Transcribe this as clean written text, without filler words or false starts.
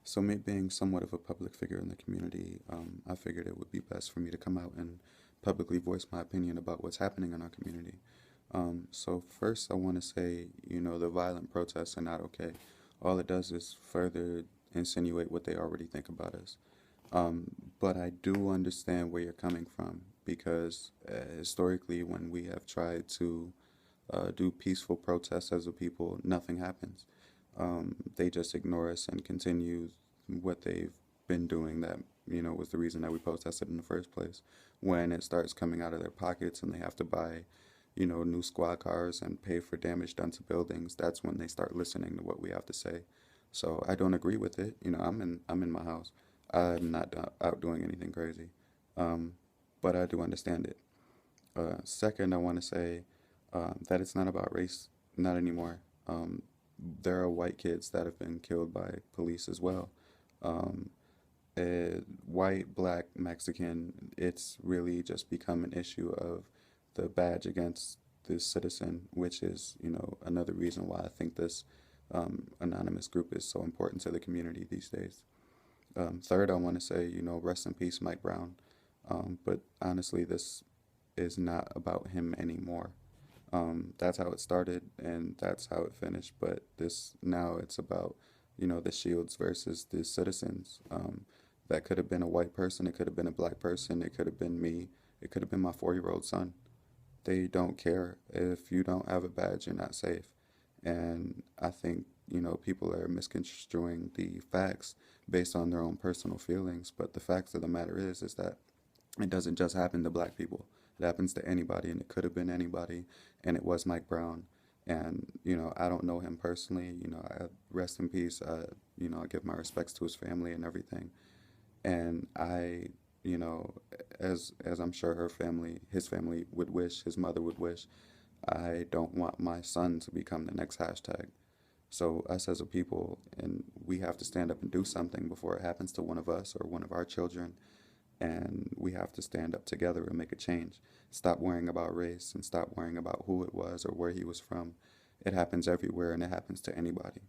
So me being somewhat of a public figure in the community, I figured it would be best for me to come out and publicly voice my opinion about what's happening in our community. So first, I want to say, the violent protests are not okay. All it does is further insinuate what they already think about us. Um, but I do understand where you're coming from because historically, when we have tried to do peaceful protests as a people, nothing happens. They just ignore us and continue what they've been doing that, was the reason that we protested in the first place. When it starts coming out of their pockets and they have to buy, new squad cars and pay for damage done to buildings, that's when they start listening to what we have to say. So I don't agree with it. I'm in my house. I'm not out doing anything crazy. Um, but I do understand it. Second, I want to say that it's not about race, not anymore. There are white kids that have been killed by police as well. Um, White, black, Mexican, it's really just become an issue of the badge against the citizen, which is, another reason why I think this anonymous group is so important to the community these days. Third, I want to say, rest in peace, Mike Brown. But honestly, this is not about him anymore. That's how it started and that's how it finished. But this now it's about, the shields versus the citizens. That could have been a white person, it could have been a black person, it could have been me, it could have been my 4 year old son. They don't care. If you don't have a badge, you're not safe. And I think, people are misconstruing the facts based on their own personal feelings. But the facts of the matter is that it doesn't just happen to black people. It happens to anybody, and it could have been anybody, and it was Mike Brown. And I don't know him personally. I rest in peace. I give my respects to his family and everything. And I, you know, as I'm sure his family would wish, his mother would wish, I don't want my son to become the next hashtag. So us as a people, and we have to stand up and do something before it happens to one of us or one of our children. And we have to stand up together and make a change. Stop worrying about race and stop worrying about who it was or where he was from. It happens everywhere and it happens to anybody.